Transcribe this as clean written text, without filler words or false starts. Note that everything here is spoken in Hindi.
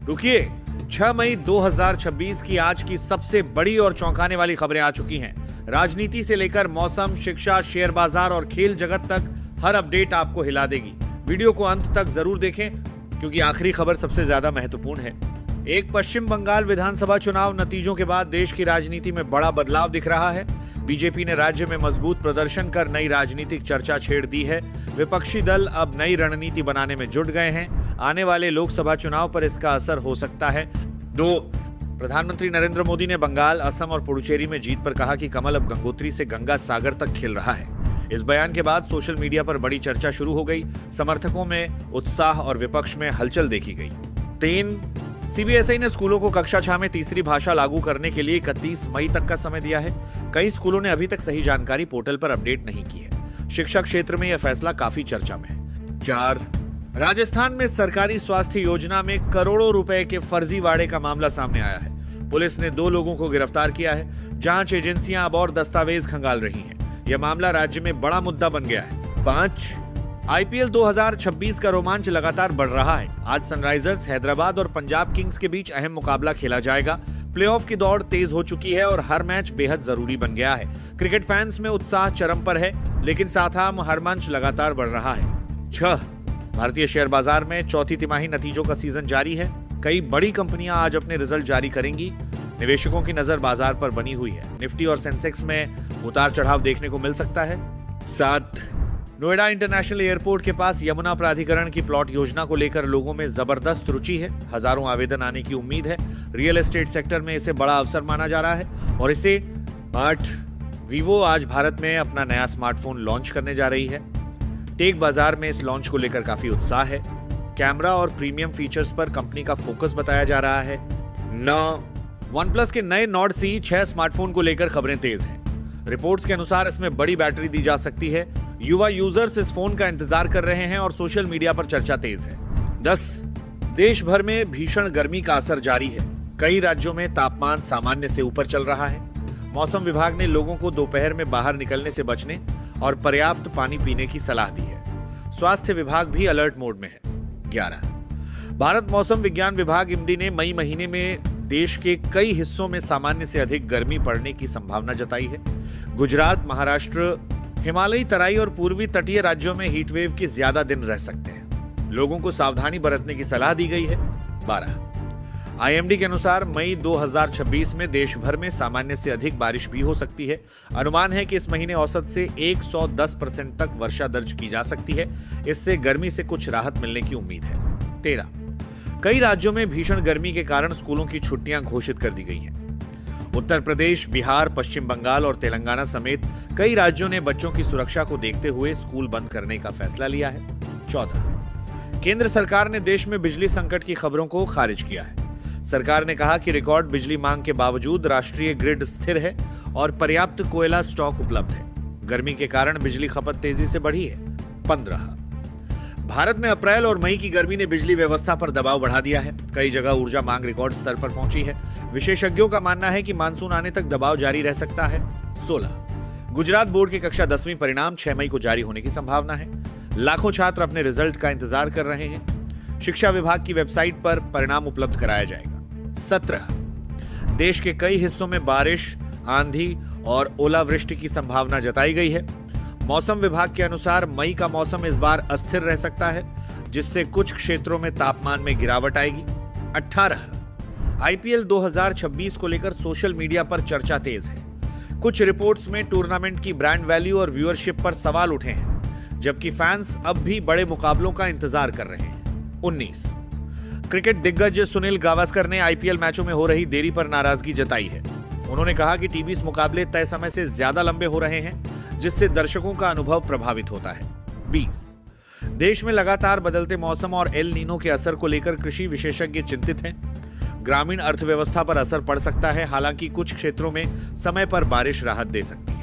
रुकिए, 6 मई 2026 की आज की सबसे बड़ी और चौंकाने वाली खबरें आ चुकी हैं। राजनीति से लेकर मौसम, शिक्षा, शेयर बाजार और खेल जगत तक हर अपडेट आपको हिला देगी। वीडियो को अंत तक जरूर देखें क्योंकि आखिरी खबर सबसे ज्यादा महत्वपूर्ण है। एक पश्चिम बंगाल विधानसभा चुनाव नतीजों के बाद देश की राजनीति में बड़ा बदलाव दिख रहा है। बीजेपी ने राज्य में मजबूत प्रदर्शन कर नई राजनीतिक चर्चा छेड़ दी है। विपक्षी दल अब नई रणनीति बनाने में जुट गए हैं। आने वाले लोकसभा चुनाव पर इसका असर हो सकता है। 2. प्रधानमंत्री नरेंद्र मोदी ने बंगाल, असम और पुडुचेरी में जीत पर कहा कि कमल अब गंगोत्री से गंगा सागर तक खिल रहा है। इस बयान के बाद सोशल मीडिया पर बड़ी चर्चा शुरू हो गई। समर्थकों में उत्साह और विपक्ष में हलचल देखी गई। 3. सीबीएसई ने स्कूलों को कक्षा 6 में तीसरी भाषा लागू करने के लिए 31 मई तक का समय दिया है। कई स्कूलों ने अभी तक सही जानकारी पोर्टल पर अपडेट नहीं की है। शिक्षा क्षेत्र में यह फैसला काफी चर्चा में है। 4. राजस्थान में सरकारी स्वास्थ्य योजना में करोड़ों रुपए के फर्जीवाड़े का मामला सामने आया है। पुलिस ने 2 लोगों को गिरफ्तार किया है। जांच एजेंसियां अब और दस्तावेज खंगाल रही हैं। यह मामला राज्य में बड़ा मुद्दा बन गया है। 5. आईपीएल 2026 का रोमांच लगातार बढ़ रहा है। आज सनराइजर्स हैदराबाद और पंजाब किंग्स के बीच अहम मुकाबला खेला जाएगा। प्लेऑफ की दौड़ तेज हो चुकी है और हर मैच बेहद जरूरी बन गया है। क्रिकेट फैंस में उत्साह चरम पर है, लेकिन साथ हर मंच लगातार बढ़ रहा है। 6. भारतीय शेयर बाजार में चौथी तिमाही नतीजों का सीजन जारी है। कई बड़ी कंपनियां आज अपने रिजल्ट जारी करेंगी। निवेशकों की नजर बाजार पर बनी हुई है। निफ्टी और सेंसेक्स में उतार चढ़ाव देखने को मिल सकता है। 7. नोएडा इंटरनेशनल एयरपोर्ट के पास यमुना प्राधिकरण की प्लॉट योजना को लेकर लोगों में जबरदस्त रुचि है। हजारों आवेदन आने की उम्मीद है। रियल एस्टेट सेक्टर में इसे बड़ा अवसर माना जा रहा है। और इसे 8. वीवो आज भारत में अपना नया स्मार्टफोन लॉन्च करने जा रही है। टेक बाजार में इस लॉन्च को लेकर काफी उत्साह है। कैमरा और प्रीमियम फीचर्स पर कंपनी का फोकस बताया जा रहा है। 9. OnePlus के नए नॉर्ड सी 6 स्मार्टफोन को लेकर खबरें तेज हैं। रिपोर्ट्स के अनुसार इसमें बड़ी बैटरी दी जा सकती है। युवा यूजर्स इस फोन का इंतजार कर रहे हैं और सोशल मीडिया पर चर्चा तेज है। 10. देश भर में भीषण गर्मी का असर जारी है। कई राज्यों में तापमान सामान्य से ऊपर चल रहा है। मौसम विभाग ने लोगों को दोपहर में बाहर निकलने से बचने और पर्याप्त पानी पीने की सलाह दी है। स्वास्थ्य विभाग भी अलर्ट मोड में है। 11. भारत मौसम विज्ञान विभाग इमडी ने मई महीने में देश के कई हिस्सों में सामान्य से अधिक गर्मी पड़ने की संभावना जताई है। गुजरात, महाराष्ट्र, हिमालयी तराई और पूर्वी तटीय राज्यों में हीटवेव के ज्यादा दिन रह सकते हैं। लोगों को सावधानी बरतने की सलाह दी गई है। 12. आईएमडी के अनुसार मई 2026 में देश भर में सामान्य से अधिक बारिश भी हो सकती है। अनुमान है कि इस महीने औसत से 110% तक वर्षा दर्ज की जा सकती है। इससे गर्मी से कुछ राहत मिलने की उम्मीद है। 13. कई राज्यों में भीषण गर्मी के कारण स्कूलों की छुट्टियां घोषित कर दी गई हैं। उत्तर प्रदेश, बिहार, पश्चिम बंगाल और तेलंगाना समेत कई राज्यों ने बच्चों की सुरक्षा को देखते हुए स्कूल बंद करने का फैसला लिया है। 14. केंद्र सरकार ने देश में बिजली संकट की खबरों को खारिज किया है। सरकार ने कहा कि रिकॉर्ड बिजली मांग के बावजूद राष्ट्रीय ग्रिड स्थिर है और पर्याप्त कोयला स्टॉक उपलब्ध है। गर्मी के कारण बिजली खपत तेजी से बढ़ी है। 15. भारत में अप्रैल और मई की गर्मी ने बिजली व्यवस्था पर दबाव बढ़ा दिया है। कई जगह ऊर्जा मांग रिकॉर्ड स्तर पर पहुंची है। विशेषज्ञों का मानना है कि मानसून आने तक दबाव जारी रह सकता है। 16. गुजरात बोर्ड की कक्षा 10वीं परिणाम 6 मई को जारी होने की संभावना है। लाखों छात्र अपने रिजल्ट का इंतजार कर रहे हैं। शिक्षा विभाग की वेबसाइट पर परिणाम उपलब्ध कराया जाएगा। 17. देश के कई हिस्सों में बारिश, आंधी और ओलावृष्टि की संभावना जताई गई है। मौसम विभाग के अनुसार मई का मौसम इस बार अस्थिर रह सकता है, जिससे कुछ क्षेत्रों में तापमान में गिरावट आएगी। 18. आईपीएल 2026 को लेकर सोशल मीडिया पर चर्चा तेज है। कुछ रिपोर्ट्स में टूर्नामेंट की ब्रांड वैल्यू और व्यूअरशिप पर सवाल उठे हैं, जबकि फैंस अब भी बड़े मुकाबलों का इंतजार कर रहे हैं। 19. क्रिकेट दिग्गज सुनील गावस्कर ने आईपीएल मैचों में हो रही देरी पर नाराजगी जताई है। उन्होंने कहा कि टी20 मुकाबले तय समय से ज्यादा लंबे हो रहे हैं, जिससे दर्शकों का अनुभव प्रभावित होता है। 20. देश में लगातार बदलते मौसम और एल नीनो के असर को लेकर कृषि विशेषज्ञ चिंतित हैं। ग्रामीण अर्थव्यवस्था पर असर पड़ सकता है, हालांकि कुछ क्षेत्रों में समय पर बारिश राहत दे सकती है।